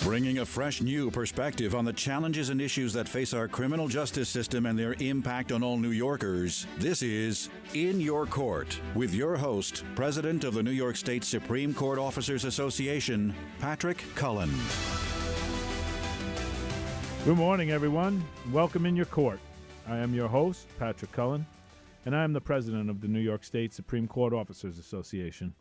Bringing a fresh new perspective on the challenges and issues that face our criminal justice system and their impact on all New Yorkers, this is In Your Court with your host, President of the New York State Supreme Court Officers Association, Patrick Cullen. Good morning, everyone. Welcome in your court. I am your host, Patrick Cullen, and I am the president of the New York State Supreme Court Officers Association,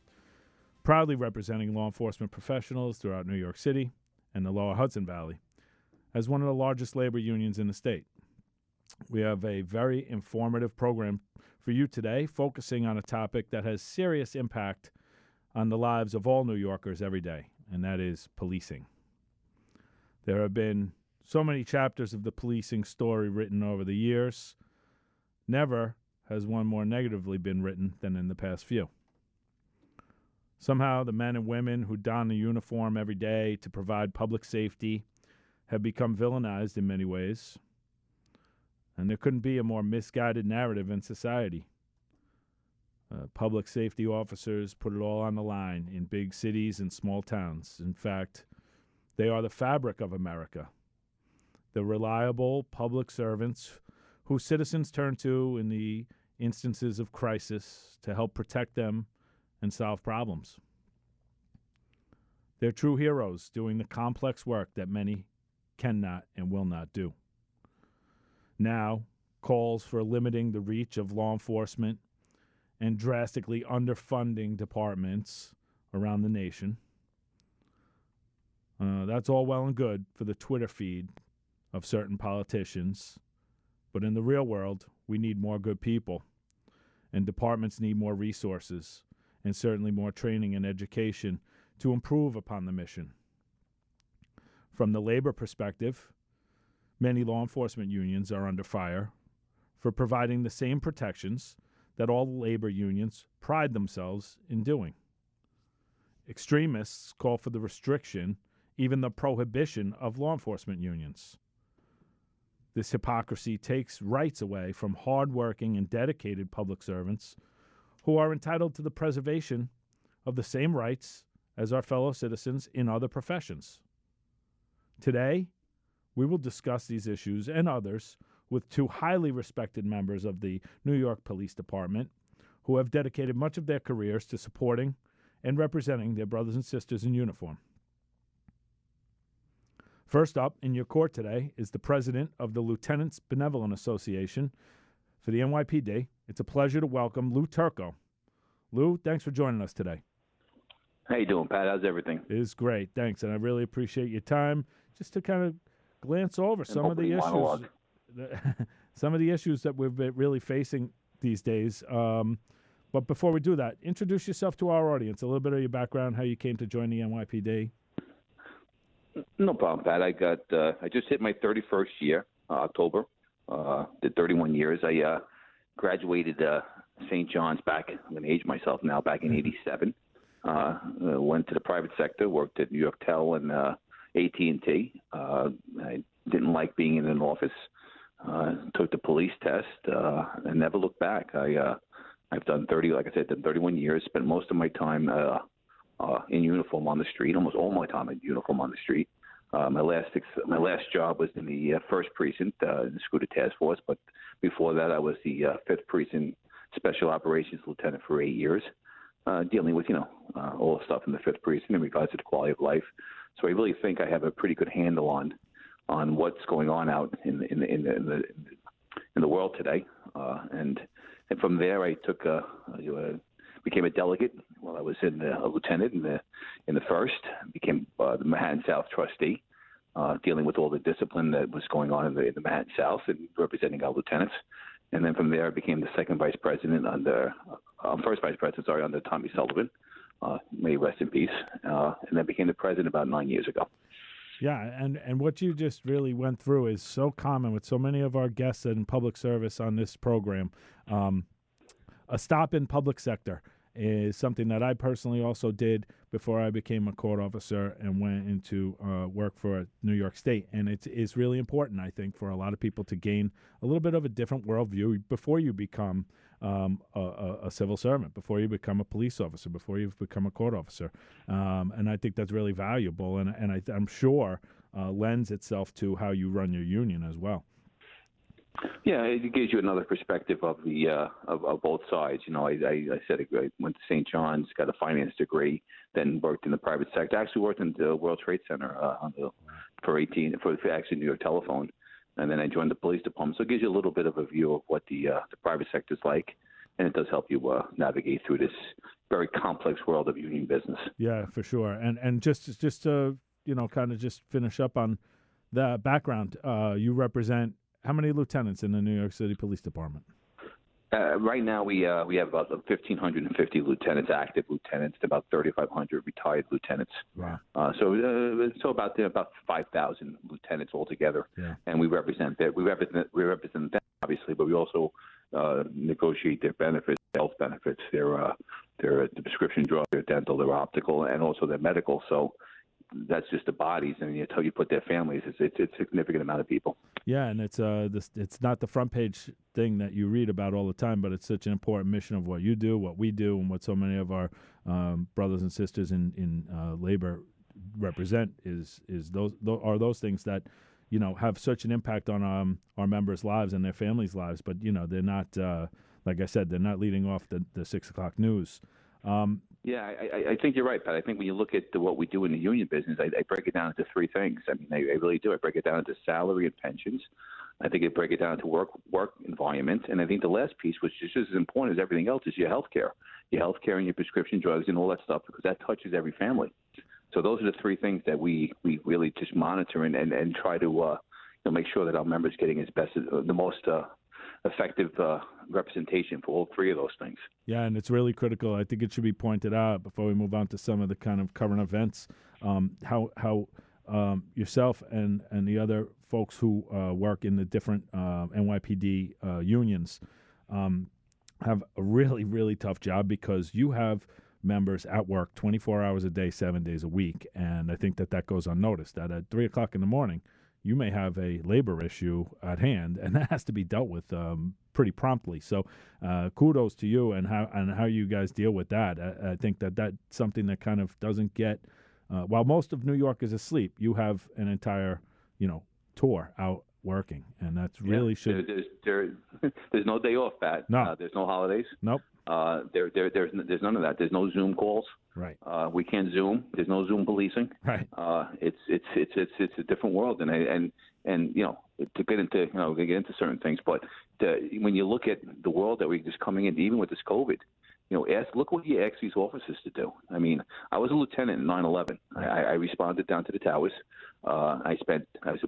proudly representing law enforcement professionals throughout New York City and the Lower Hudson Valley as one of the largest labor unions in the state. We have a very informative program for you today, focusing on a topic that has serious impact on the lives of all New Yorkers every day, and that is policing. There have been so many chapters of the policing story written over the years. Never has one more negatively been written than in the past few. Somehow the men and women who don the uniform every day to provide public safety have become villainized in many ways, and there couldn't be a more misguided narrative in society. Public safety officers put it all on the line in big cities and small towns. In fact, they are the fabric of America, the reliable public servants who citizens turn to in the instances of crisis to help protect them and solve problems. They're true heroes doing the complex work that many cannot and will not do. Now, calls for limiting the reach of law enforcement and drastically underfunding departments around the nation. That's all well and good for the Twitter feed of certain politicians, but in the real world, we need more good people, and departments need more resources, and certainly more training and education to improve upon the mission. From the labor perspective, many law enforcement unions are under fire for providing the same protections that all labor unions pride themselves in doing. Extremists call for the restriction, even the prohibition of law enforcement unions. This hypocrisy takes rights away from hardworking and dedicated public servants who are entitled to the preservation of the same rights as our fellow citizens in other professions. Today, we will discuss these issues and others with two highly respected members of the New York Police Department who have dedicated much of their careers to supporting and representing their brothers and sisters in uniform. First up in your court today is the president of the Lieutenants Benevolent Association for the NYPD. It's a pleasure to welcome Lou Turco. Lou, thanks for joining us today. How you doing, Pat? How's everything? It is great, thanks, and I really appreciate your time just to kind of glance over some of the issues that we've been really facing these days. But before we do that, introduce yourself to our audience, a little bit of your background, how you came to join the NYPD. No problem, Pat. I just hit my 31st year, October. Did 31 years. I graduated St. John's back. I'm going to age myself now. Back in '87. Went to the private sector. Worked at New York Tel and AT&T. I didn't like being in an office. Took the police test and never looked back. I've done 31 years. Spent most of my time in uniform on the street. Almost all my time in uniform on the street. My last job was in the 1st Precinct, in the Scooter Task Force, but before that I was the 5th Precinct Special Operations Lieutenant for 8 years, dealing with, all the stuff in the 5th Precinct in regards to the quality of life. So I really think I have a pretty good handle on what's going on out in the world today. And from there I took became a delegate while I was a lieutenant in the 1st, became the Manhattan South trustee, dealing with all the discipline that was going on in the Manhattan South and representing our lieutenants. And then from there I became the first vice president under Tommy Sullivan, may he rest in peace, and then became the president about 9 years ago. Yeah, and what you just really went through is so common with so many of our guests in public service on this program. A stop in public sector is something that I personally also did before I became a court officer and went into work for New York State. And it's really important, I think, for a lot of people to gain a little bit of a different worldview before you become a civil servant, before you become a police officer, before you become a court officer. And I think that's really valuable, and I'm sure lends itself to how you run your union as well. Yeah, it gives you another perspective of the of both sides. You know, I said I went to St. John's, got a finance degree, then worked in the private sector. Actually worked in the World Trade Center for actually New York Telephone, and then I joined the police department. So it gives you a little bit of a view of what the private sector is like, and it does help you navigate through this very complex world of union business. Yeah, for sure. And just to kind of just finish up on the background, you represent how many lieutenants in the New York City Police Department? Right now, we have about 1,550 lieutenants, active lieutenants, about 3,500 retired lieutenants. Wow. So about 5,000 lieutenants altogether, yeah. And we represent that. We represent them obviously, but we also negotiate their benefits, health benefits, their prescription drugs, their dental, their optical, and also their medical. So that's just the bodies, and until you put their families, it's a significant amount of people. Yeah, and it's it's not the front page thing that you read about all the time, but it's such an important mission of what you do, what we do, and what so many of our brothers and sisters in labor represent is those things that have such an impact on our members' lives and their families' lives. But they're not like I said, they're not leading off the 6 o'clock news. Yeah, I think you're right, Pat. I think when you look at what we do in the union business, I break it down into three things. I mean, I really do. I break it down into salary and pensions. I think I break it down into work environment. And I think the last piece, which is just as important as everything else, is your health care. Your health care and your prescription drugs and all that stuff, because that touches every family. So those are the three things that we really just monitor and try to make sure that our members are getting the most effective representation for all three of those things. Yeah, and it's really critical. I think it should be pointed out before we move on to some of the kind of current events, how yourself and the other folks who work in the different NYPD unions have a really, really tough job, because you have members at work 24 hours a day, 7 days a week. And I think that goes unnoticed, that at 3 o'clock in the morning, you may have a labor issue at hand, and that has to be dealt with pretty promptly. So kudos to you and how you guys deal with that. I think that's something that kind of doesn't get, while most of New York is asleep, you have an entire, tour out working, and that's really should. There's no day off, Pat. No. There's no holidays. Nope. There's none of that. There's no Zoom calls. Right. We can't Zoom. There's no Zoom policing. Right. It's a different world, and to get into certain things, but when you look at the world that we're just coming in, even with this COVID, look what you ask these officers to do. I mean, I was a lieutenant in 9/11. I responded down to the towers. I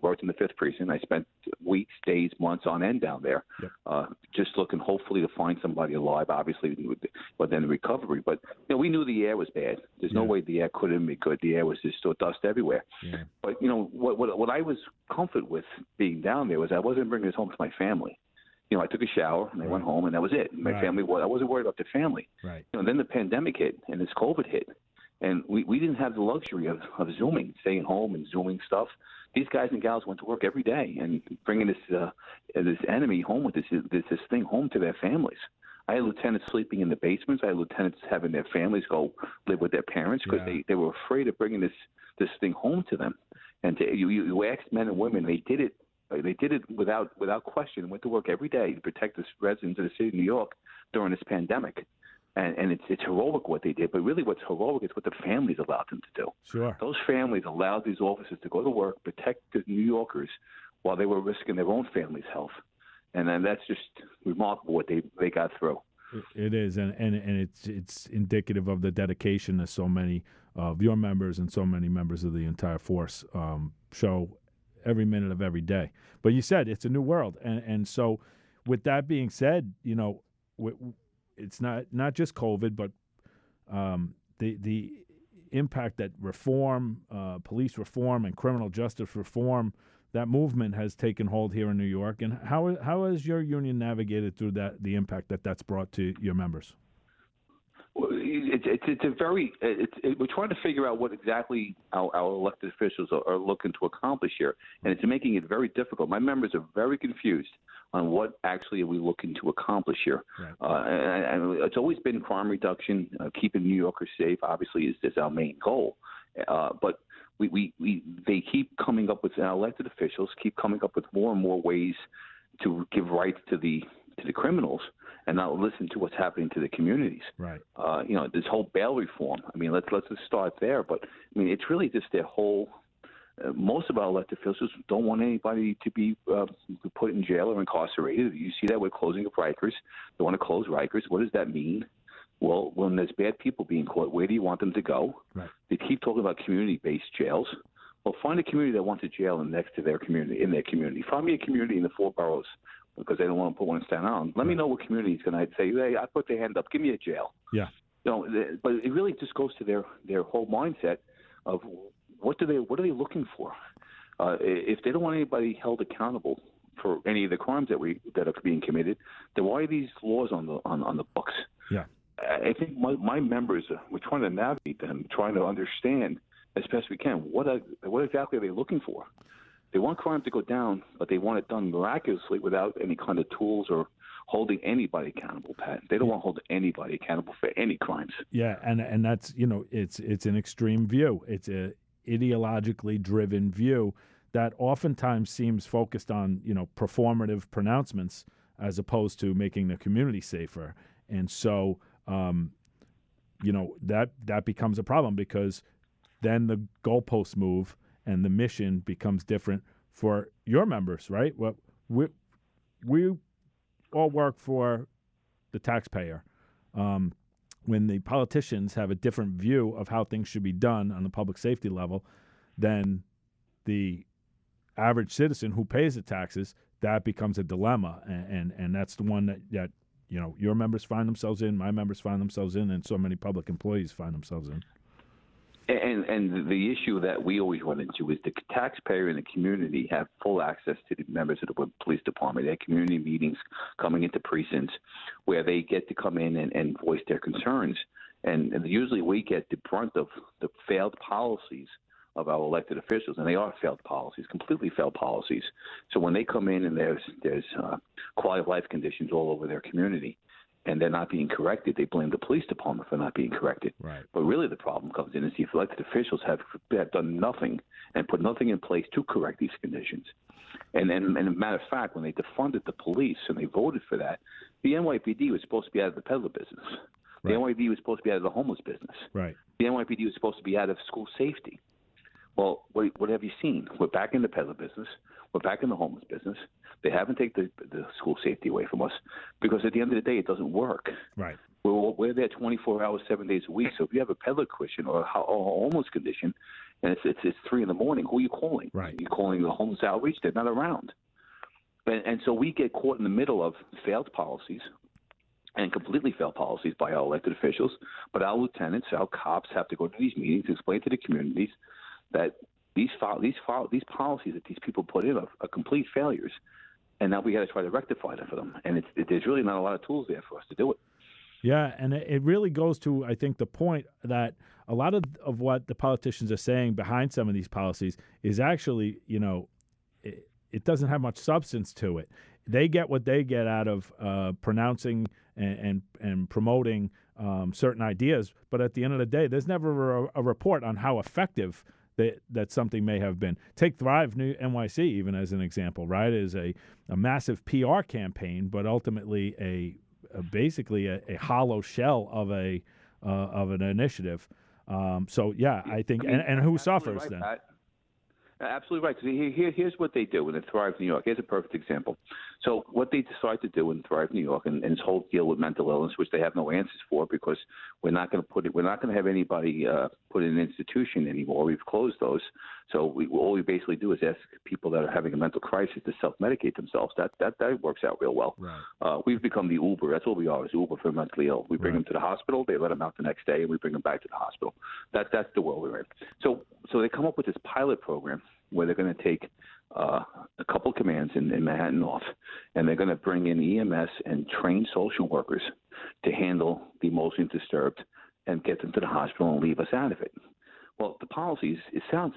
worked in the 5th precinct. I spent weeks, days, months on end down there, just looking hopefully to find somebody alive, obviously, but then the recovery. But, we knew the air was bad. There's no way the air couldn't be good. The air was just still dust everywhere. Yeah. But, what I was comforted with being down there was I wasn't bringing this home to my family. I took a shower and I went home, and that was it. My family, I wasn't worried about the family. Right. Then the pandemic hit and this COVID hit, and we didn't have the luxury of Zooming, staying home and Zooming stuff. These guys and gals went to work every day and bringing this enemy home with this thing home to their families. I had lieutenants sleeping in the basements. I had lieutenants having their families go live with their parents because they were afraid of bringing this thing home to them. And you asked men and women, they did it. They did it without question. Went to work every day to protect the residents of the city of New York during this pandemic. And it's heroic what they did, but really what's heroic is what the families allowed them to do. Sure. Those families allowed these officers to go to work, protect the New Yorkers while they were risking their own family's health. And then that's just remarkable what they got through. It is, and it's indicative of the dedication that so many of your members and so many members of the entire force show every minute of every day. But you said it's a new world, and so with that being said, it's not just COVID, but the impact that reform, police reform, and criminal justice reform, that movement has taken hold here in New York. And how has your union navigated through the impact that's brought to your members? Well, It's a very we're trying to figure out what exactly our elected officials are looking to accomplish here, and it's making it very difficult. My members are very confused on what actually are we looking to accomplish here. Right. And it's always been crime reduction, keeping New Yorkers safe. Obviously, is our main goal, but they keep coming up with, our elected officials keep coming up with more and more ways to give rights to the criminals and not listen to what's happening to the communities. Right. This whole bail reform. I mean, let's just start there. But I mean, it's really just their whole. Most of our elected officials don't want anybody to be put in jail or incarcerated. You see that with closing of Rikers. They want to close Rikers. What does that mean? Well, when there's bad people being caught, where do you want them to go? Right. They keep talking about community-based jails. Well, find a community that wants a jail next to their community, in their community. Find me a community in the 4 boroughs because they don't want to put one in Staten Island. Let me know what community is going to say, hey, I put their hand up. Give me a jail. Yeah. But it really just goes to their whole mindset of what are they looking for? If they don't want anybody held accountable for any of the crimes that are being committed, then why are these laws on the books? Yeah. I think my members, we're trying to navigate them, trying to understand as best we can what exactly are they looking for. They want crime to go down, but they want it done miraculously without any kind of tools or holding anybody accountable, Pat. They don't want to hold anybody accountable for any crimes. Yeah, and that's, it's an extreme view. It's a ideologically driven view that oftentimes seems focused on, performative pronouncements as opposed to making the community safer. And so, that becomes a problem because then the goalposts move and the mission becomes different for your members, right? Well, we all work for the taxpayer. When the politicians have a different view of how things should be done on the public safety level than the average citizen who pays the taxes, that becomes a dilemma. And that's the one that your members find themselves in, my members find themselves in, and so many public employees find themselves in. And the issue that we always run into is the taxpayer and the community have full access to the members of the police department. They have community meetings coming into precincts where they get to come in and voice their concerns. And usually we get the brunt of the failed policies of our elected officials, and they are failed policies, completely failed policies. So when they come in and there's quality of life conditions all over their community, and they're not being corrected, they blame the police department for not being corrected. Right. But really the problem comes in is the elected officials have done nothing and put nothing in place to correct these conditions. And as a matter of fact, when they defunded the police and they voted for that, the NYPD was supposed to be out of the peddler business. The NYPD was supposed to be out of the homeless business. Right. The NYPD was supposed to be out of school safety. Well, what have you seen? We're back in the peddler business. We're back in the homeless business. They haven't taken the school safety away from us because at the end of the day, it doesn't work. Right. We're there 24 hours, 7 days a week. So if you have a peddler condition or a homeless condition, and it's 3 a.m, who are you calling? Right. You're calling the homeless outreach. They're not around. And so we get caught in the middle of failed policies and completely failed policies by our elected officials. But our lieutenants, our cops have to go to these meetings, explain to the communities that these policies that these people put in are complete failures, and now we got to try to rectify them for them. And there's really not a lot of tools there for us to do it. Yeah, and it really goes to, I think, the point that a lot of what the politicians are saying behind some of these policies is actually, it doesn't have much substance to it. They get what they get out of pronouncing and promoting certain ideas, but at the end of the day, there's never a report on how effective that something may have been. Take Thrive New NYC even as an example, right? Is a massive PR campaign, but ultimately basically a hollow shell of an initiative. So yeah, I think, and who suffers right, then? Pat. Absolutely right. Because here's what they do in Thrive New York. Here's a perfect example. So what they decide to do in Thrive New York and this whole deal with mental illness, which they have no answers for, because we're not going to have anybody put in an institution anymore. We've closed those. So all we basically do is ask people that are having a mental crisis to self-medicate themselves. That works out real well. Right. We've become the Uber. That's what we are, is Uber for mentally ill. We bring them to the hospital, they let them out the next day, and we bring them back to the hospital. That's the world we're in. So they come up with this pilot program where they're going to take a couple commands in Manhattan North, and they're going to bring in EMS and trained social workers to handle the emotionally disturbed and get them to the hospital and leave us out of it. Well, the policies, it sounds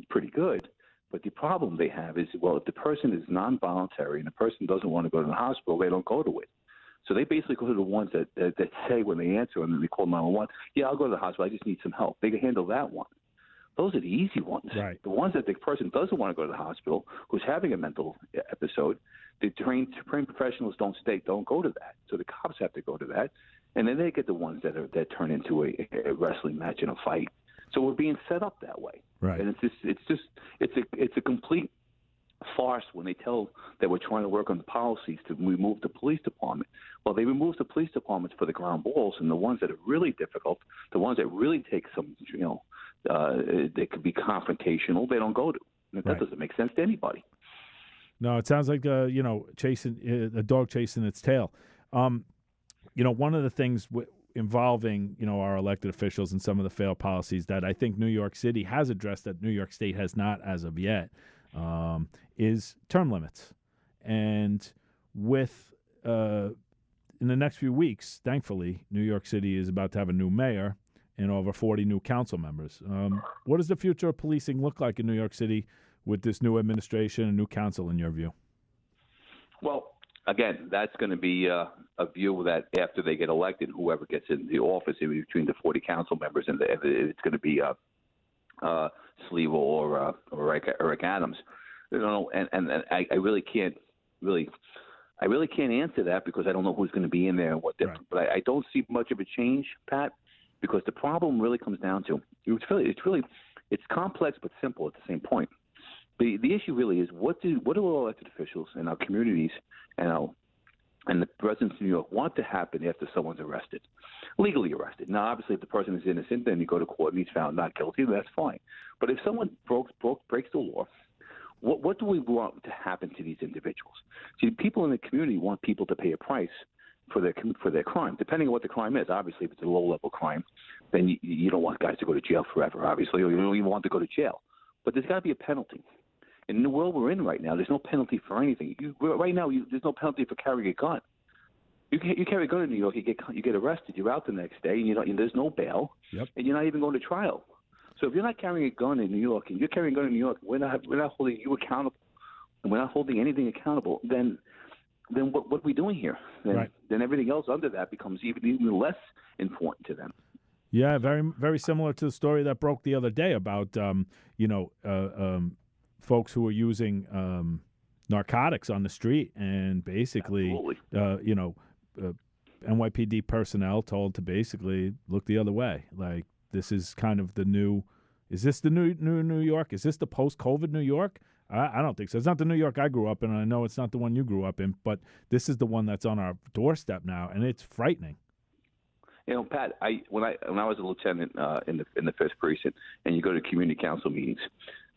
pretty good, but the problem they have is, well, if the person is non-voluntary and the person doesn't want to go to the hospital, they don't go to it. So they basically go to the ones that say when they answer and then they call 911, yeah, I'll go to the hospital, I just need some help. They can handle that one. Those are the easy ones. Right. The ones that the person doesn't want to go to the hospital, who's having a mental episode, the trained professionals don't go to that. So the cops have to go to that, and then they get the ones that turn into a wrestling match and a fight. So we're being set up that way. Right. And it's a complete farce when they tell that we're trying to work on the policies to remove the police department. Well, they remove the police departments for the ground balls, and the ones that are really difficult, the ones that really take some, they could be confrontational, they don't go to. And that doesn't make sense to anybody. No, it sounds like chasing a dog chasing its tail. One of the things involving our elected officials and some of the failed policies that I think New York City has addressed that New York State has not as of yet is term limits. And with in the next few weeks, thankfully, New York City is about to have a new mayor and over 40 new council members. What does the future of policing look like in New York City with this new administration and new council, in your view? Well, again, that's going to be a view that after they get elected, whoever gets in the office in between the 40 council members, and it's going to be Sleeve or Eric Adams. And I really can't answer that because I don't know who's going to be in there and what. Right. But I don't see much of a change, Pat, because the problem really comes down to it's complex but simple at the same point. The issue really is what do our elected officials in our communities and the residents of New York want to happen after someone's arrested, legally arrested. Now, obviously, if the person is innocent, then you go to court and he's found not guilty, that's fine. But if someone breaks the law, what do we want to happen to these individuals? See, people in the community want people to pay a price for their crime, depending on what the crime is. Obviously, if it's a low-level crime, then you don't want guys to go to jail forever, obviously, or you don't even want to go to jail. But there's got to be a penalty. In the world we're in right now, there's no penalty for anything. There's no penalty for carrying a gun. You carry a gun in New York, you get arrested. You're out the next day, and there's no bail, yep. And you're not even going to trial. So if you're not carrying a gun in New York, and you're carrying a gun in New York, we're not holding you accountable, and we're not holding anything accountable. Then what are we doing here? Then everything else under that becomes even less important to them. Yeah, very very similar to the story that broke the other day about folks who are using narcotics on the street, and basically, NYPD personnel told to basically look the other way. Like, this is kind of the new. Is this the new New York? Is this the post-COVID New York? I don't think so. It's not the New York I grew up in, and I know it's not the one you grew up in, but this is the one that's on our doorstep now, and it's frightening. Pat, when I was a lieutenant in the 1st Precinct, and you go to community council meetings,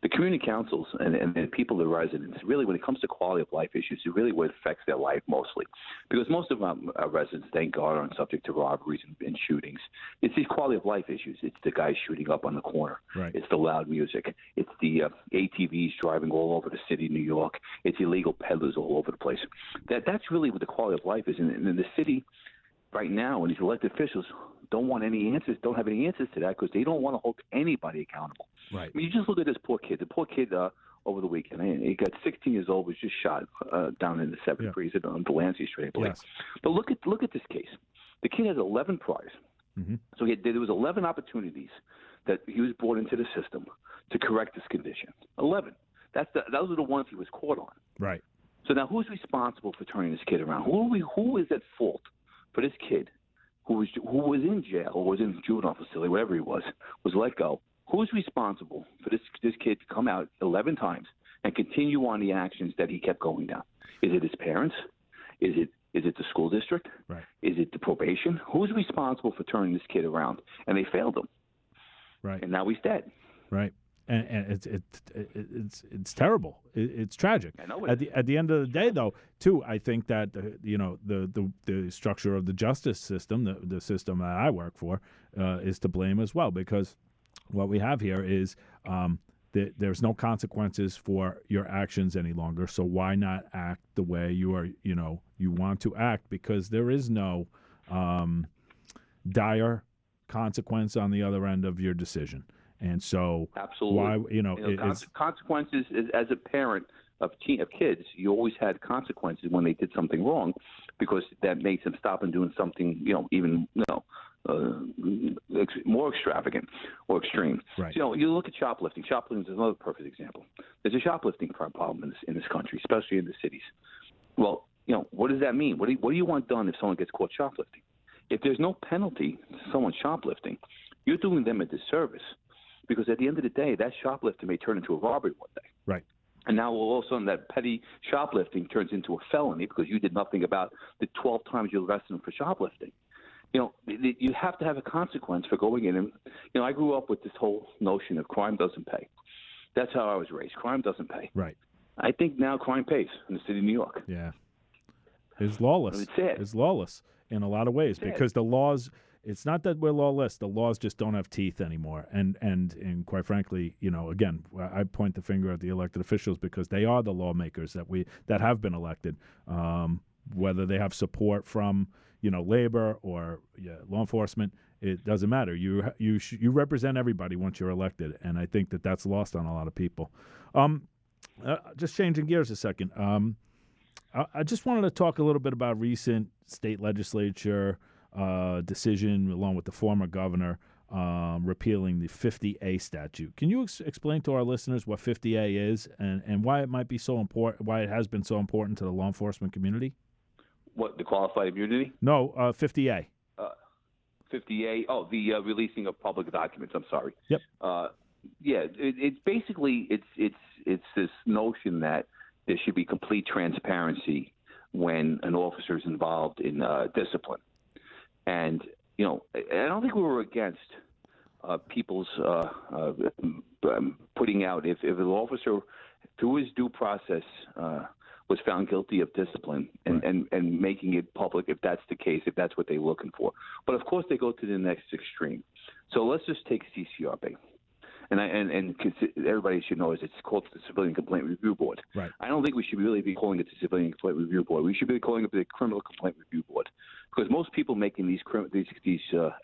the community councils and the people, the residents, really, when it comes to quality of life issues, it really what affects their life mostly. Because most of our residents, thank God, aren't subject to robberies and shootings. It's these quality of life issues. It's the guys shooting up on the corner. Right. It's the loud music. It's the ATVs driving all over the city of New York. It's illegal peddlers all over the place. That's really what the quality of life is. And in the city right now, and these elected officials don't have any answers to that because they don't want to hold anybody accountable. Right. I mean, you just look at this poor kid. The poor kid over the weekend, he got 16 years old, was just shot down in the 7th Precinct on Delancey Street, I believe. Yes. But look at this case. The kid has 11 priors. Mm-hmm. So there was 11 opportunities that he was brought into the system to correct this condition. 11. Those are the ones he was caught on. Right. So now who's responsible for turning this kid around? Who is at fault for this kid who was in jail or was in juvenile facility, whatever he was let go? Who's responsible for this kid to come out 11 times and continue on the actions that he kept going down? Is it his parents? Is it the school district? Right. Is it the probation? Who's responsible for turning this kid around? And they failed him. Right. And now he's dead. Right. And it's terrible. It's tragic. I know. At the end of the day, though, too, I think that the structure of the justice system, the system that I work for, is to blame as well, because what we have here is there's no consequences for your actions any longer. So why not act the way you want to act? Because there is no dire consequence on the other end of your decision. And so, absolutely, why consequences as a parent of kids, you always had consequences when they did something wrong, because that makes them stop and doing something even more extravagant or extreme. Right. So, you look at shoplifting. Shoplifting is another perfect example. There's a shoplifting problem in this country, especially in the cities. Well, what does that mean? What do you want done if someone gets caught shoplifting? If there's no penalty to someone shoplifting, you're doing them a disservice, because at the end of the day, that shoplifting may turn into a robbery one day. Right. And now all of a sudden that petty shoplifting turns into a felony because you did nothing about the 12 times you arrested them for shoplifting. You have to have a consequence for going in. And, I grew up with this whole notion of crime doesn't pay. That's how I was raised. Crime doesn't pay. Right. I think now crime pays in the city of New York. Yeah. It's lawless. It's sad. It's lawless in a lot of ways because the laws, it's not that we're lawless. The laws just don't have teeth anymore. And quite frankly, again, I point the finger at the elected officials because they are the lawmakers that have been elected, whether they have support from, labor or law enforcement. It doesn't matter. You represent everybody once you're elected, and I think that's lost on a lot of people. Just changing gears a second. I just wanted to talk a little bit about recent state legislature decision, along with the former governor, repealing the 50A statute. Can you explain to our listeners what 50A is and why it might be so important, why it has been so important to the law enforcement community? What, the qualified immunity? No, 50A. 50A. Oh, the releasing of public documents. I'm sorry. Yep. It's basically it's this notion that there should be complete transparency when an officer is involved in discipline. And, I don't think we were against people's putting out, if an officer, through his due process, was found guilty of discipline and making it public, if that's the case, if that's what they're looking for. But, of course, they go to the next extreme. So let's just take CCRB. And everybody should know is it's called the Civilian Complaint Review Board. Right. I don't think we should really be calling it the Civilian Complaint Review Board. We should be calling it the Criminal Complaint Review Board, because most people making these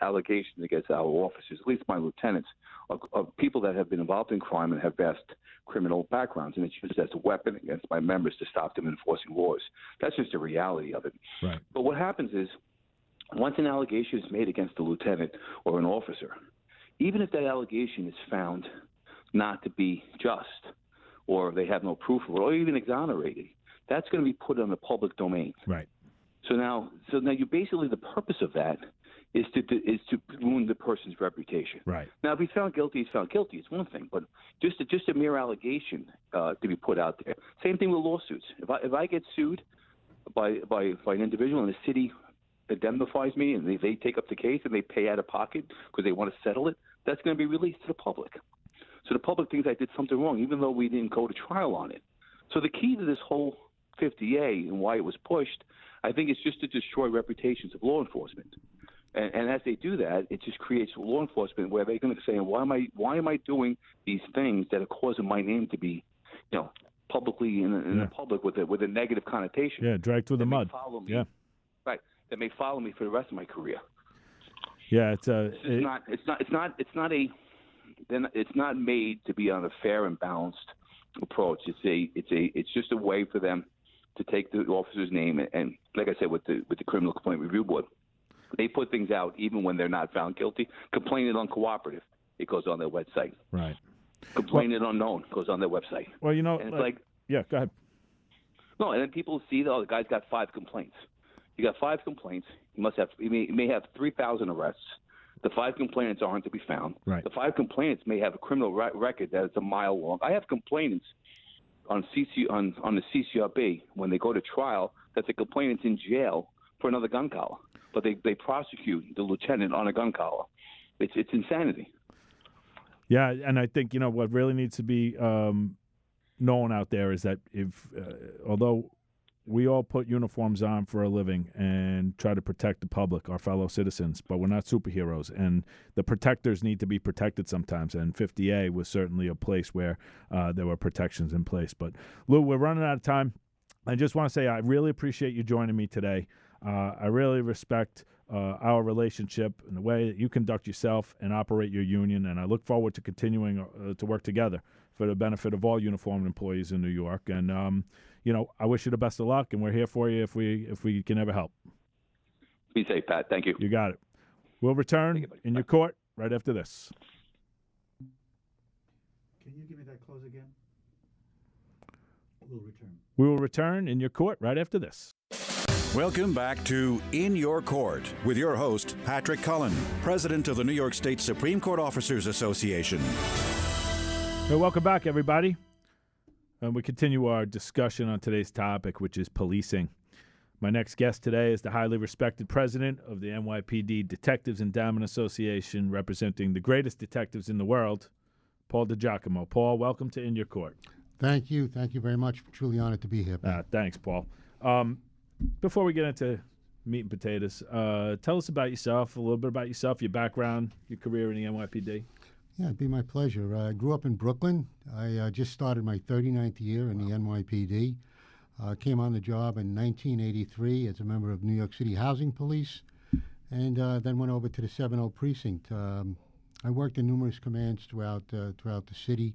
allegations against our officers, at least my lieutenants, are people that have been involved in crime and have vast criminal backgrounds, and it's used as a weapon against my members to stop them enforcing laws. That's just the reality of it. Right. But what happens is, once an allegation is made against a lieutenant or an officer, even if that allegation is found not to be just, or they have no proof of it, or even exonerated, that's going to be put on the public domain. Right. So now you basically, the purpose of that is to ruin the person's reputation. Right. Now, if he's found guilty, he's found guilty. It's one thing, but just a mere allegation to be put out there. Same thing with lawsuits. If I get sued by an individual and the city indemnifies me and they take up the case and they pay out of pocket because they want to settle it, that's going to be released to the public. So the public thinks I did something wrong, even though we didn't go to trial on it. So the key to this whole 50A and why it was pushed, I think, is just to destroy reputations of law enforcement. And as they do that, it just creates law enforcement where they're going to say, why am I doing these things that are causing my name to be, publicly in the public with a negative connotation? Yeah, dragged through the mud. Follow me. Yeah. Right. That may follow me for the rest of my career. Yeah, it's not made to be on a fair and balanced approach. It's just a way for them to take the officer's name and like I said, with the Criminal Complaint Review Board, they put things out even when they're not found guilty. Complainant uncooperative, it goes on their website. Right. Complainant unknown goes on their website. Well, and it's yeah, go ahead. No, and then people see the guy's got 5 complaints. You got 5 complaints. He may have 3,000 arrests. The 5 complainants aren't to be found. Right. The 5 complainants may have a criminal record that is a mile long. I have complainants on the CCRB when they go to trial that the complainant's in jail for another gun collar, but they prosecute the lieutenant on a gun collar. It's insanity. Yeah, and I think what really needs to be known out there is that although we all put uniforms on for a living and try to protect the public, our fellow citizens, but we're not superheroes, and the protectors need to be protected sometimes, and 50A was certainly a place where there were protections in place. But, Lou, we're running out of time. I just want to say I really appreciate you joining me today. I really respect our relationship and the way that you conduct yourself and operate your union, and I look forward to continuing to work together for the benefit of all uniformed employees in New York. And I wish you the best of luck, and we're here for you if we can ever help. Be safe, Pat. Thank you. You got it. We'll return in your court right after this. Can you give me that close again? We'll return. We will return in your court right after this. Welcome back to In Your Court with your host, Patrick Cullen, President of the New York State Supreme Court Officers Association. Hey, welcome back, everybody. And we continue our discussion on today's topic, which is policing. My next guest today is the highly respected president of the NYPD Detectives Endowment Association, representing the greatest detectives in the world, Paul DiGiacomo. Paul, welcome to In Your Court. Thank you. Thank you very much. Truly honored to be here. Thanks, Paul. Before we get into meat and potatoes, tell us about yourself, a little bit about yourself, your background, your career in the NYPD. Yeah, it'd be my pleasure. I grew up in Brooklyn. I just started my 39th year in the NYPD. Came on the job in 1983 as a member of New York City Housing Police, and then went over to the 70 Precinct. I worked in numerous commands throughout the city.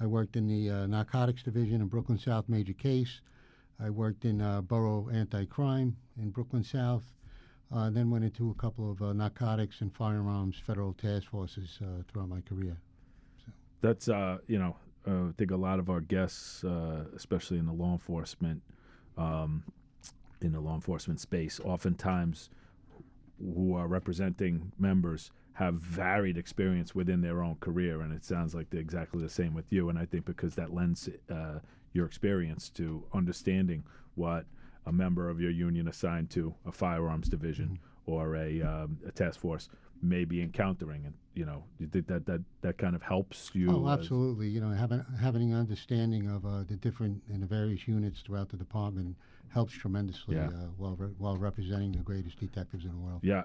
I worked in the Narcotics Division in Brooklyn South Major Case. I worked in Borough Anti-Crime in Brooklyn South. Then went into a couple of narcotics and firearms federal task forces throughout my career. So. That's, I think a lot of our guests, especially in the law enforcement space, oftentimes who are representing members have varied experience within their own career, and it sounds like they're exactly the same with you. And I think because that lends your experience to understanding what a member of your union assigned to a firearms division or a task force may be encountering, and you think that kind of helps you. Oh, absolutely. Having an understanding of the different and the various units throughout the department helps tremendously. Yeah. While representing the greatest detectives in the world. Yeah.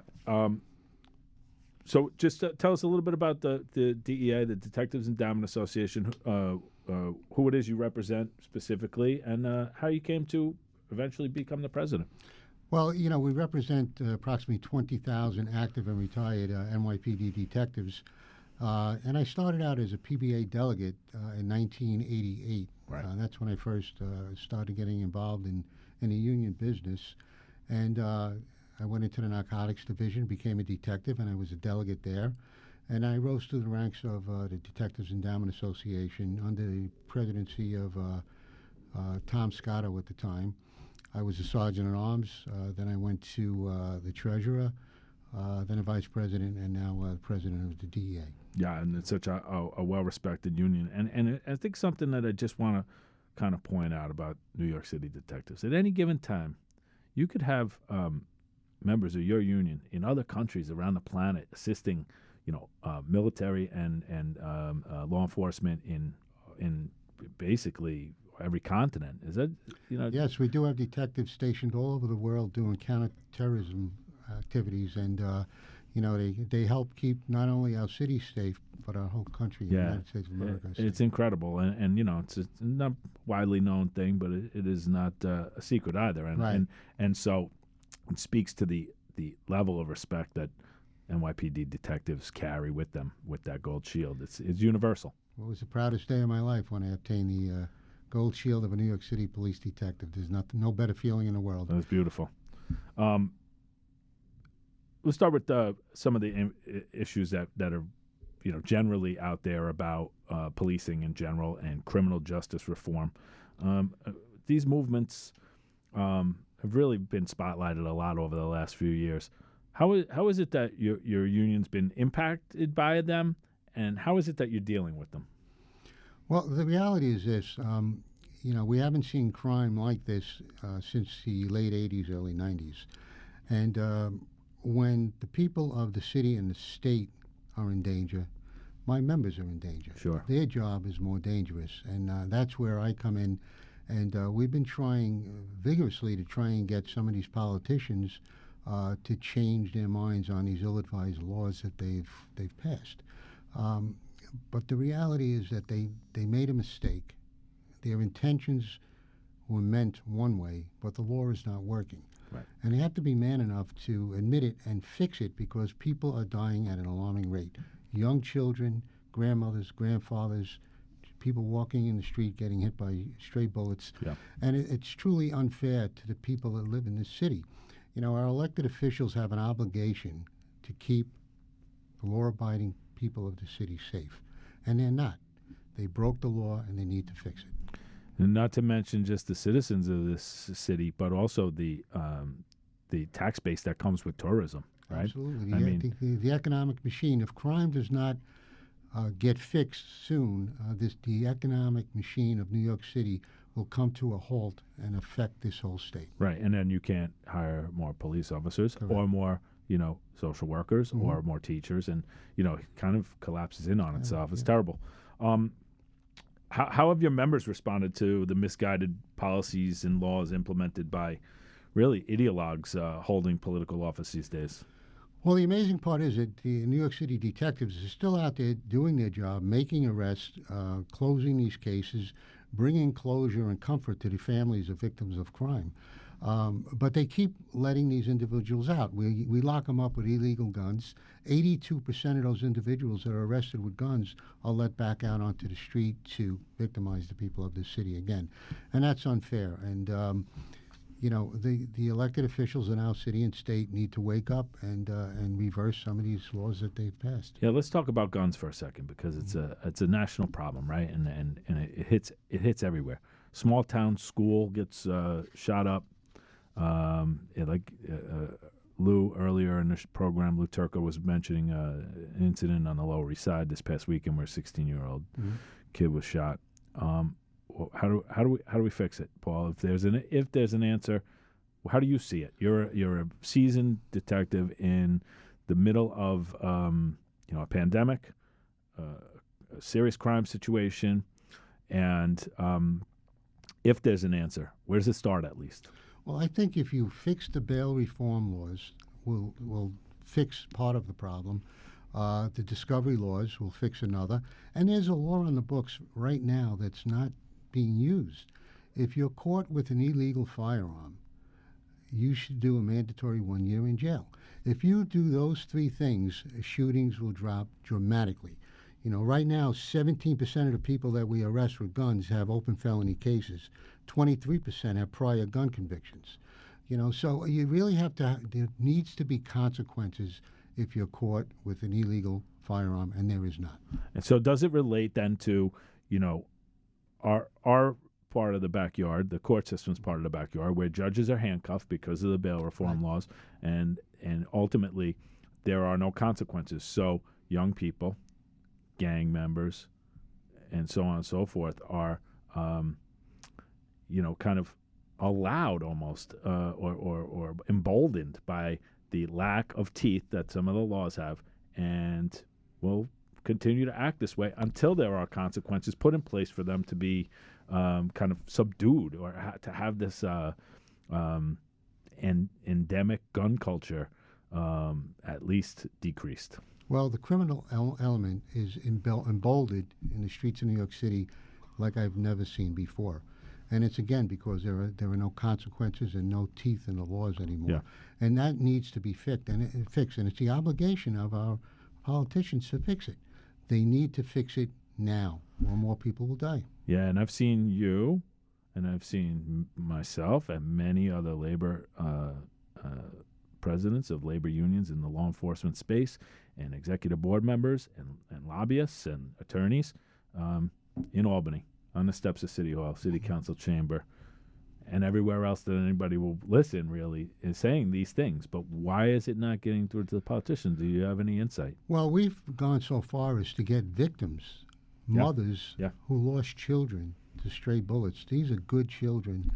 So just tell us a little bit about the DEA, the Detectives Endowment Association, who it is you represent specifically, and how you came to eventually become the president. Well, we represent approximately 20,000 active and retired NYPD detectives, and I started out as a PBA delegate in 1988. Right. That's when I first started getting involved in the union business, and I went into the Narcotics Division, became a detective, and I was a delegate there. And I rose through the ranks of the Detectives Endowment Association under the presidency of Tom Scotto at the time. I was a sergeant at arms. Then I went to the treasurer, then a vice president, and now the president of the DEA. Yeah, and it's such a well-respected union. And I think something that I just want to kind of point out about New York City detectives. At any given time, you could have members of your union in other countries around the planet assisting, military and law enforcement in basically every continent. Is that, Yes, we do have detectives stationed all over the world doing counterterrorism activities, and they help keep not only our city safe but our whole country, the United States of America. It's incredible, and it's not a widely known thing, but it is not a secret either, and right. and so it speaks to the level of respect that NYPD detectives carry with them with that gold shield. It's universal. Well, it was the proudest day of my life when I obtained the gold shield of a New York City police detective. There's no better feeling in the world. That was beautiful. Let's start with some of the issues that are generally out there about policing in general and criminal justice reform. These movements have really been spotlighted a lot over the last few years. How is it that your union's been impacted by them, and how is it that you're dealing with them? Well, the reality is this. We haven't seen crime like this since the late 80s, early 90s. And when the people of the city and the state are in danger, my members are in danger. Sure. Their job is more dangerous. And that's where I come in. And we've been trying vigorously to try and get some of these politicians to change their minds on these ill-advised laws that they've passed. But the reality is that they made a mistake. Their intentions who are meant one way, but the law is not working. Right. And they have to be man enough to admit it and fix it, because people are dying at an alarming rate. Young children, grandmothers, grandfathers, people walking in the street getting hit by stray bullets. Yeah. And it's truly unfair to the people that live in this city. You know, our elected officials have an obligation to keep the law-abiding people of the city safe, and they're not. They broke the law, and they need to fix it. And not to mention just the citizens of this city, but also the tax base that comes with tourism, right? Absolutely. The economic machine, if crime does not get fixed soon, the economic machine of New York City will come to a halt and affect this whole state. Right, and then you can't hire more police officers. Correct. Or more, social workers or more teachers, and, it kind of collapses in on itself. It's terrible. How have your members responded to the misguided policies and laws implemented by really ideologues holding political office these days? Well, the amazing part is that the New York City detectives are still out there doing their job, making arrests, closing these cases, bringing closure and comfort to the families of victims of crime. But they keep letting these individuals out. We lock them up with illegal guns. 82% of those individuals that are arrested with guns are let back out onto the street to victimize the people of this city again. And that's unfair. And, the elected officials in our city and state need to wake up and reverse some of these laws that they've passed. Yeah, let's talk about guns for a second, because it's a national problem, right? And it hits everywhere. Small town school gets shot up. Lou, earlier in this program, Lou Turco was mentioning an incident on the Lower East Side this past weekend where a 16-year-old kid was shot. How do we fix it, Paul? If there's an answer, how do you see it? You're a seasoned detective in the middle of a pandemic, a serious crime situation, and if there's an answer, where does it start at least? Well, I think if you fix the bail reform laws, we'll fix part of the problem. The discovery laws will fix another. And there's a law on the books right now that's not being used. If you're caught with an illegal firearm, you should do a mandatory 1 year in jail. If you do those three things, shootings will drop dramatically. Right now, 17% of the people that we arrest with guns have open felony cases. 23% have prior gun convictions. So you really there needs to be consequences if you're caught with an illegal firearm, and there is not. And so does it relate then to, our part of the backyard, the court system's part of the backyard, where judges are handcuffed because of the bail reform laws, and ultimately there are no consequences. So young people, gang members, and so on and so forth are, kind of allowed almost or emboldened by the lack of teeth that some of the laws have, and will continue to act this way until there are consequences put in place for them to be kind of subdued or to have this endemic gun culture at least decreased. Well, the criminal element is emboldened in the streets of New York City like I've never seen before. And it's, again, because there are no consequences and no teeth in the laws anymore. Yeah. And that needs to be fixed. And it's the obligation of our politicians to fix it. They need to fix it now, or more people will die. Yeah, and I've seen you, and I've seen myself and many other labor presidents of labor unions in the law enforcement space, and executive board members, and lobbyists and attorneys in Albany, on the steps of City Hall, City Council chamber, and everywhere else that anybody will listen, really, is saying these things. But why is it not getting through to the politicians? Do you have any insight? Well, we've gone so far as to get victims, mothers who lost children to stray bullets. These are good children,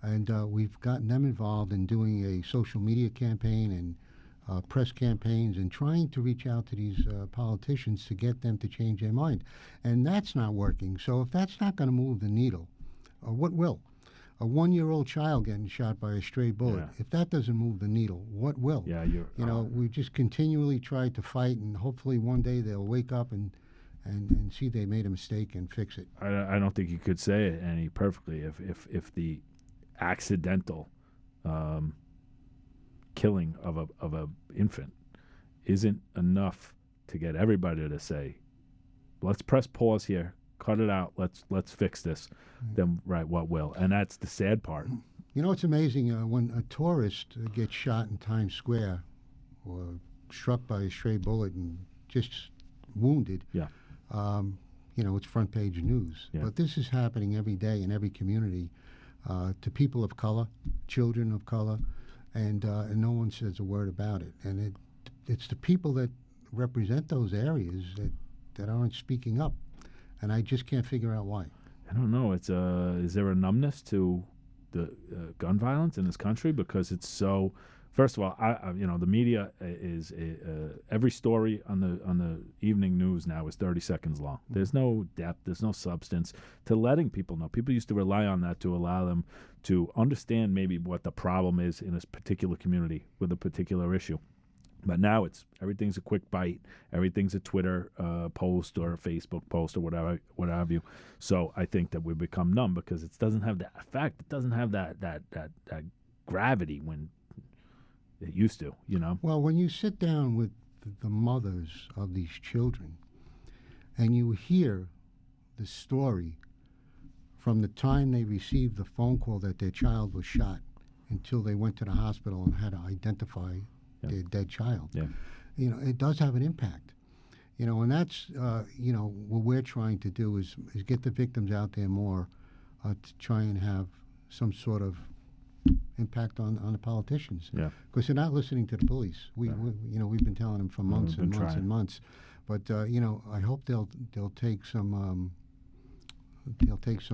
and we've gotten them involved in doing a social media campaign and press campaigns and trying to reach out to these politicians to get them to change their mind. And that's not working. So if that's not going to move the needle, what will? A 1-year-old child getting shot by a stray bullet, if that doesn't move the needle, what will? Yeah, we just continually try to fight, and hopefully one day they'll wake up and see they made a mistake and fix it. I don't think you could say it any perfectly. If the accidental killing of a infant isn't enough to get everybody to say, let's press pause here, cut it out, let's fix this. Then what will? And that's the sad part. You know, it's amazing when a tourist gets shot in Times Square or struck by a stray bullet and just wounded. Yeah. You know, it's front page news. Yeah. But this is happening every day in every community to people of color, children of color, and no one says a word about it. And it's the people that represent those areas that aren't speaking up. And I just can't figure out why. I don't know. It's is there a numbness to the gun violence in this country? Because it's so. First of all, the media is every story on the evening news now is 30 seconds long. There's no depth, there's no substance to letting people know. People used to rely on that to allow them to understand maybe what the problem is in a particular community with a particular issue. But now everything's a quick bite. Everything's a Twitter post or a Facebook post or whatever, what have you. So I think that we've become numb because it doesn't have that effect. It doesn't have that gravity when it used to, you know. Well, when you sit down with the mothers of these children and you hear the story from the time they received the phone call that their child was shot until they went to the hospital and had to identify their dead child, you know, it does have an impact. You know, and that's, you know, what we're trying to do is get the victims out there more to try and have some sort of impact on the politicians. Yeah. Because they're not listening to the police. We you know, we've been telling them for months and months and months. But, you know, I hope they'll take some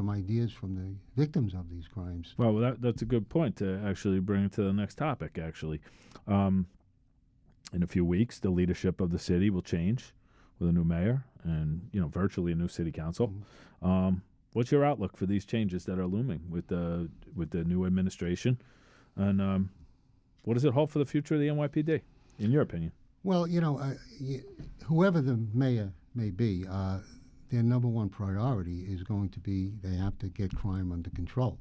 ideas from the victims of these crimes. Well, that's a good point to actually bring it to the next topic, actually. In a few weeks, the leadership of the city will change with a new mayor and, you know, virtually a new city council. What's your outlook for these changes that are looming with the new administration? And what does it hold for the future of the NYPD, in your opinion? Well, you know, whoever the mayor may be, their number one priority is going to be they have to get crime under control.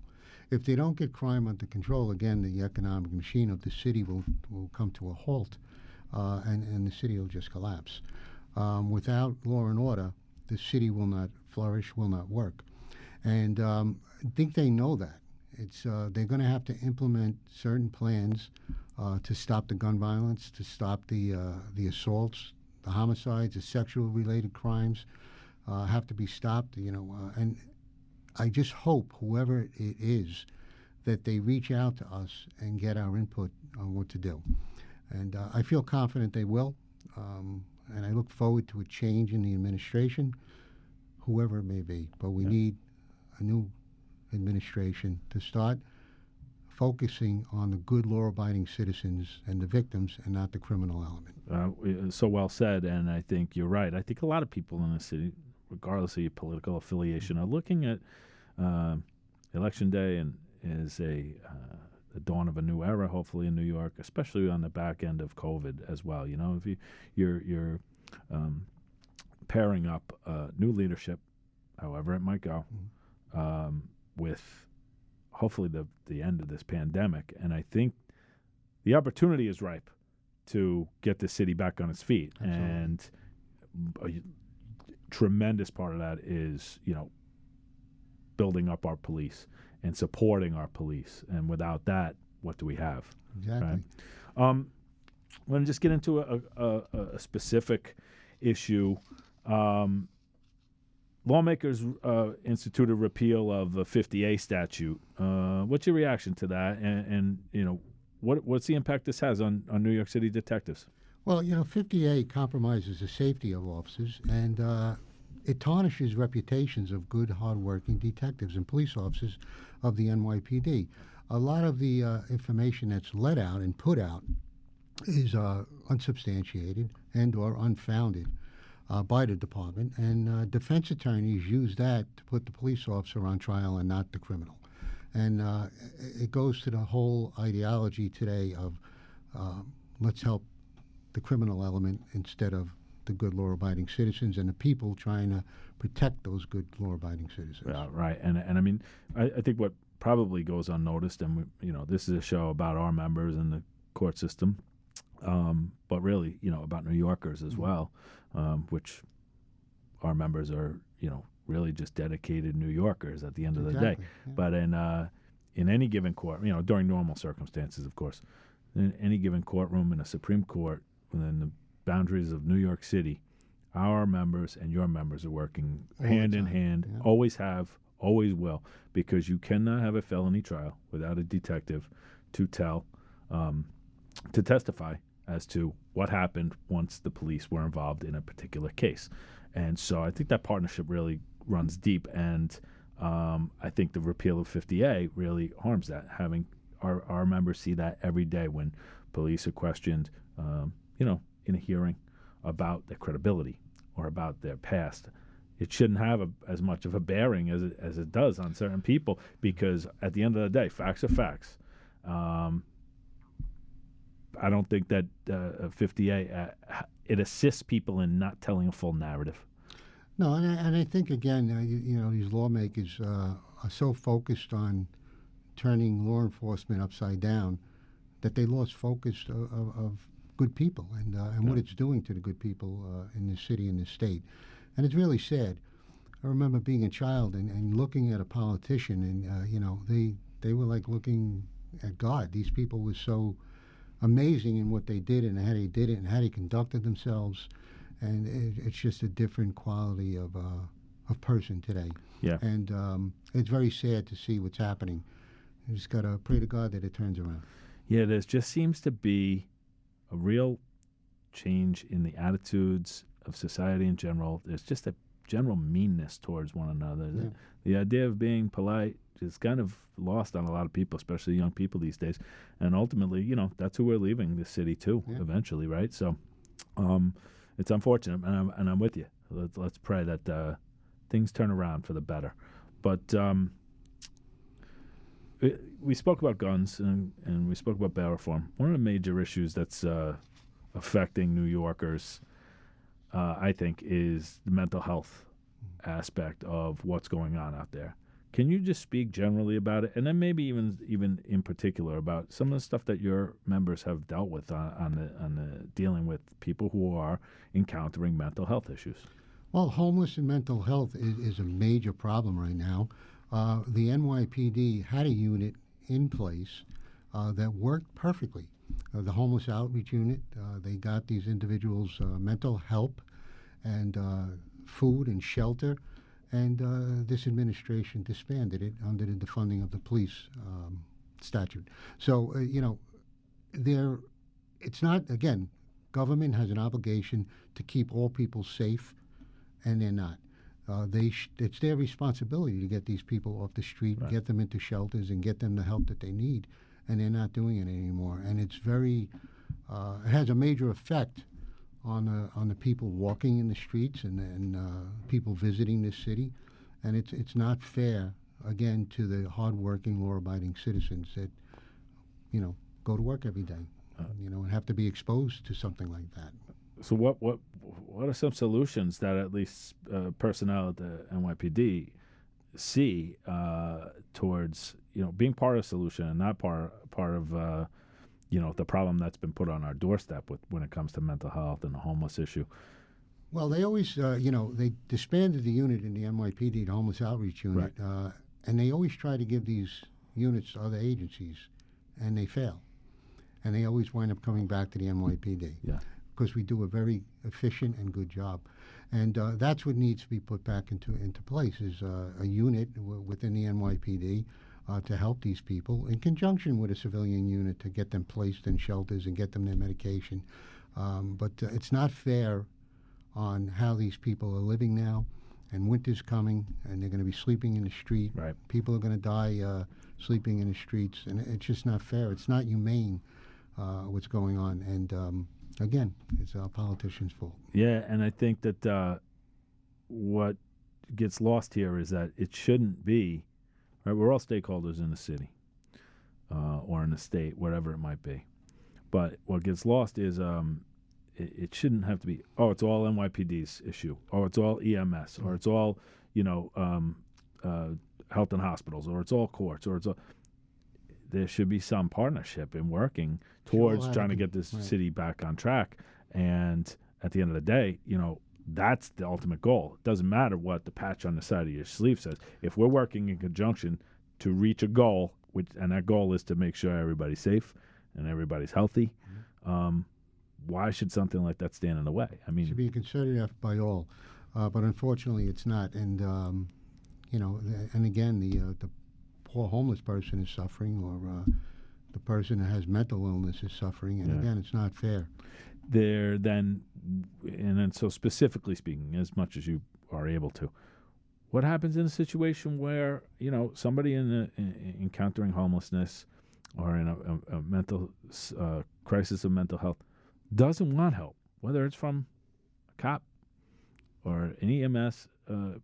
If they don't get crime under control, again, the economic machine of the city will come to a halt, and the city will just collapse. Without law and order, the city will not flourish, will not work. And I think they know that. They're going to have to implement certain plans to stop the gun violence, to stop the assaults, the homicides, the sexual-related crimes have to be stopped. You know, and I just hope whoever it is that they reach out to us and get our input on what to do. And I feel confident they will. And I look forward to a change in the administration, whoever it may be. But we need a new administration to start focusing on the good law-abiding citizens and the victims and not the criminal element. So well said, and I think you're right. I think a lot of people in the city, regardless of your political affiliation, are looking at Election Day and as the dawn of a new era, hopefully in New York, especially on the back end of COVID as well. You know, if you're pairing up new leadership, however it might go, with hopefully the end of this pandemic, and I think the opportunity is ripe to get the city back on its feet. Absolutely. And a tremendous part of that is, you know, building up our police and supporting our police. And without that, what do we have? Exactly. Right? I'm going to just get into a specific issue. Lawmakers instituted a repeal of the 50A statute. What's your reaction to that? And you know, what's the impact this has on New York City detectives? Well, you know, 50A compromises the safety of officers, and it tarnishes reputations of good, hardworking detectives and police officers of the NYPD. A lot of the information that's let out and put out is unsubstantiated and or unfounded by the department, and defense attorneys use that to put the police officer on trial and not the criminal. And it goes to the whole ideology today of let's help the criminal element instead of the good law-abiding citizens and the people trying to protect those good law-abiding citizens. Yeah, right. And I mean, I think what probably goes unnoticed, and this is a show about our members and the court system, but really, about New Yorkers as well, which our members are, really just dedicated New Yorkers at the end of the day. Yeah. But in any given court, during normal circumstances, of course, in any given courtroom in a Supreme Court within the boundaries of New York City, our members and your members are working hand in hand, always have, always will, because you cannot have a felony trial without a detective to testify as to what happened once the police were involved in a particular case. And so I think that partnership really runs deep, and I think the repeal of 50A really harms that, having our members see that every day when police are questioned, in a hearing about their credibility or about their past. It shouldn't have as much of a bearing as it does on certain people, because at the end of the day, facts are facts. I don't think that 50A, it assists people in not telling a full narrative. No, and I think, again, these lawmakers are so focused on turning law enforcement upside down that they lost focus of good people and what it's doing to the good people in this city and this state. And it's really sad. I remember being a child and looking at a politician, and, they were like looking at God. These people were so amazing in what they did and how they did it and how they conducted themselves. And it's just a different quality of person today. Yeah. And it's very sad to see what's happening. You just got to pray to God that it turns around. Yeah, there just seems to be a real change in the attitudes of society in general. There's just a general meanness towards one another. Yeah. The idea of being polite is kind of lost on a lot of people, especially young people these days. And ultimately, that's who we're leaving the city to eventually, right? So it's unfortunate, and I'm with you. Let's pray that things turn around for the better. But we spoke about guns and we spoke about bail reform. One of the major issues that's affecting New Yorkers, I think, is the mental health aspect of what's going on out there. Can you just speak generally about it, and then maybe even in particular about some of the stuff that your members have dealt with on the dealing with people who are encountering mental health issues? Well, homeless and mental health is a major problem right now. The NYPD had a unit in place that worked perfectly. The homeless outreach unit, they got these individuals mental help and food and shelter, and this administration disbanded it under the defunding of the police statute. So, it's not, again, government has an obligation to keep all people safe, and they're not. It's their responsibility to get these people off the street, right, get them into shelters, and get them the help that they need, and they're not doing it anymore. And it's very, it has a major effect on the people walking in the streets and people visiting this city, and it's not fair, again, to the hardworking, law-abiding citizens that go to work every day, and have to be exposed to something like that. So what are some solutions that at least personnel at the NYPD see towards being part of the solution and not part of the problem that's been put on our doorstep when it comes to mental health and the homeless issue? Well, they always they disbanded the unit in the NYPD, the homeless outreach unit, right, and they always try to give these units to other agencies, and they fail, and they always wind up coming back to the NYPD. Yeah. Because we do a very efficient and good job. And that's what needs to be put back into place, is a unit within the NYPD to help these people in conjunction with a civilian unit to get them placed in shelters and get them their medication. But it's not fair on how these people are living now, and winter's coming, and they're going to be sleeping in the street. Right. People are going to die sleeping in the streets, and it's just not fair. It's not humane what's going on. And again, it's our politicians' fault. Yeah, and I think that what gets lost here is that it shouldn't be, right? We're all stakeholders in the city or in the state, whatever it might be. But what gets lost is it shouldn't have to be, oh, it's all NYPD's issue, or it's all EMS, or it's all, health and hospitals, or it's all courts, or it's all. There should be some partnership in working towards trying to get this city back on track. And at the end of the day, that's the ultimate goal. It doesn't matter what the patch on the side of your sleeve says. If we're working in conjunction to reach a goal, and that goal is to make sure everybody's safe and everybody's healthy, why should something like that stand in the way? I mean, it should be a concerted effort by all, but unfortunately, it's not. And and again, the poor homeless person is suffering, or the person that has mental illness is suffering, and again, it's not fair. And then so specifically speaking, as much as you are able to, what happens in a situation where somebody encountering homelessness or in a mental crisis of mental health doesn't want help, whether it's from a cop or an EMS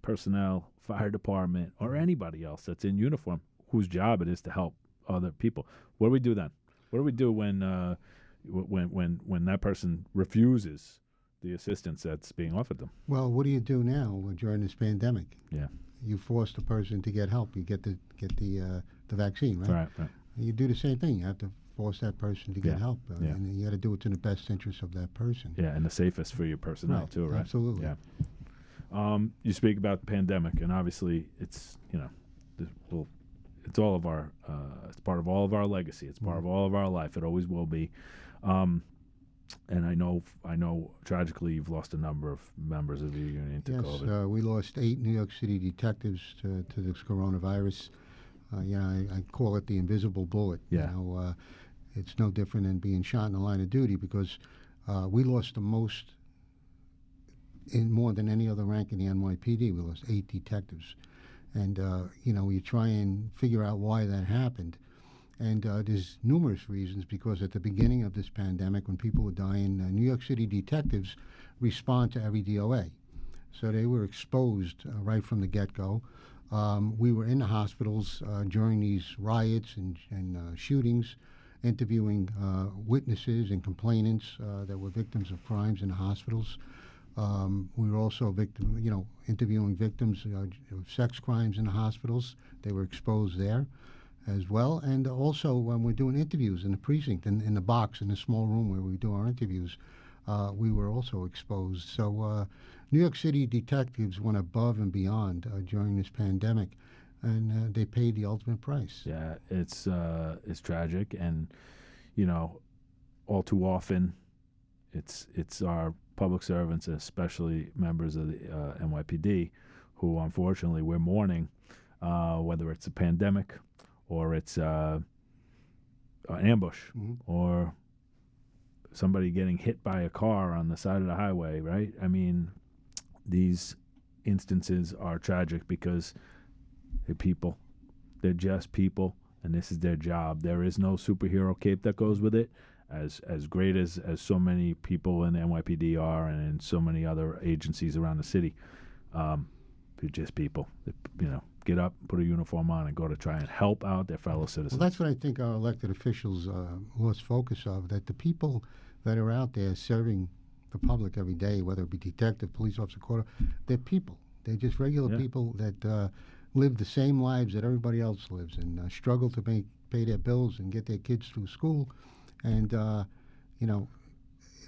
personnel, fire department, or anybody else that's in uniform whose job it is to help other people? What do we do then? What do we do when that person refuses the assistance that's being offered them? Well, what do you do now during this pandemic? Yeah, you force the person to get help. You get the vaccine, right? Right. You do the same thing. You have to force that person to get help, and you got to do it in the best interest of that person. Yeah, and the safest for your personnel too, right? Absolutely. Yeah. You speak about the pandemic, and obviously it's it's all of our it's part of all of our legacy. It's part of all of our life. It always will be. And I know tragically you've lost a number of members of your union to COVID. Yes, we lost 8 New York City detectives to this coronavirus. I call it the invisible bullet. Yeah. It's no different than being shot in the line of duty, because we lost the most, in more than any other rank in the NYPD. We lost 8 detectives. And, you try and figure out why that happened. And there's numerous reasons, because at the beginning of this pandemic, when people were dying, New York City detectives respond to every DOA. So they were exposed right from the get-go. We were in the hospitals during these riots and shootings, interviewing witnesses and complainants that were victims of crimes in the hospitals. We were also interviewing victims of sex crimes in the hospitals. They were exposed there as well. And also when we're doing interviews in the precinct, in the box, in the small room where we do our interviews, we were also exposed. So New York City detectives went above and beyond during this pandemic, and they paid the ultimate price. Yeah, it's tragic, and all too often it's our public servants, especially members of the NYPD, who unfortunately we're mourning, whether it's a pandemic or it's an ambush, or somebody getting hit by a car on the side of the highway, right? I mean, these instances are tragic because they're people. They're just people, and this is their job. There is no superhero cape that goes with it. As great as so many people in the NYPD are, and in so many other agencies around the city, they're just people. Get up, put a uniform on, and go to try and help out their fellow citizens. Well, that's what I think our elected officials lost focus of, that the people that are out there serving the public every day, whether it be detective, police officer, court, they're people. They're just regular people that live the same lives that everybody else lives, and struggle to pay their bills and get their kids through school. And, our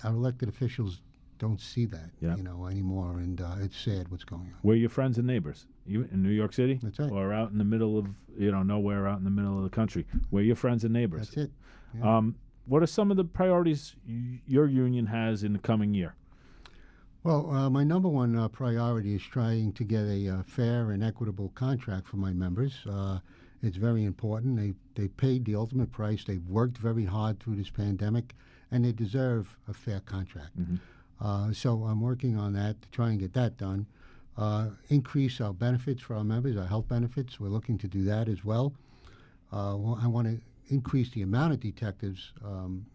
elected officials don't see that, anymore, and it's sad what's going on. We're your friends and neighbors. You in New York City? That's right. Or out in the middle of, nowhere out in the middle of the country. We're your friends and neighbors. That's it. Yeah. What are some of the priorities your union has in the coming year? Well, my number one priority is trying to get a fair and equitable contract for my members. It's very important. They paid the ultimate price. They've worked very hard through this pandemic, and they deserve a fair contract. So I'm working on that to try and get that done. Increase our benefits for our members, our health benefits. We're looking to do that as well. I want to increase the amount of detectives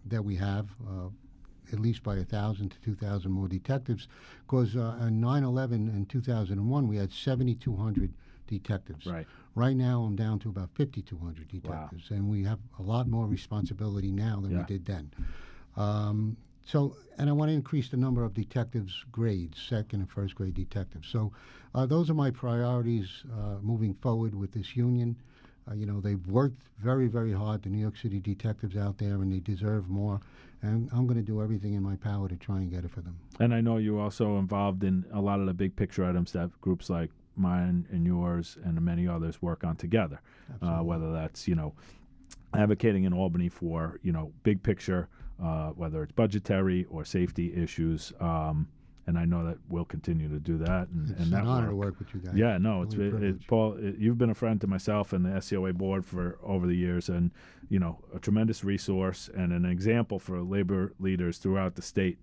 that we have, at least by 1,000 to 2,000 more detectives, because on 9/11 in 2001, we had 7,200 detectives. Right now, I'm down to about 5,200 detectives, and we have a lot more responsibility now than we did then. And I want to increase the number of detectives' grades, second and first grade detectives. So those are my priorities moving forward with this union. They've worked very, very hard, the New York City detectives out there, and they deserve more. And I'm going to do everything in my power to try and get it for them. And I know you're also involved in a lot of the big picture items that groups like mine and yours and many others work on together. Whether that's, advocating in Albany for, big picture, whether it's budgetary or safety issues. And I know that we'll continue to do that. It's and that an honor to work with you guys. Yeah, no, Paul, you've been a friend to myself and the SCOA board for over the years, and a tremendous resource and an example for labor leaders throughout the state.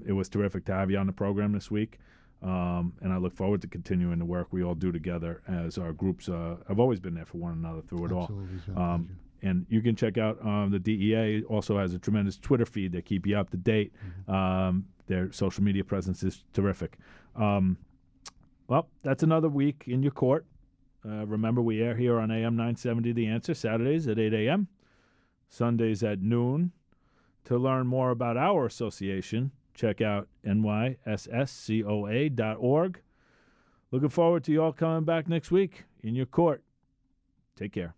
It was terrific to have you on the program this week, and I look forward to continuing the work we all do together as our groups have always been there for one another through it all. And you can check out the DEA also has a tremendous Twitter feed that keep you up to date. Their social media presence is terrific. Well, that's another week in your court. Remember, we air here on AM 970 The Answer, Saturdays at 8 a.m., Sundays at noon. To learn more about our association, check out nysscoa.org. Looking forward to you all coming back next week in your court. Take care.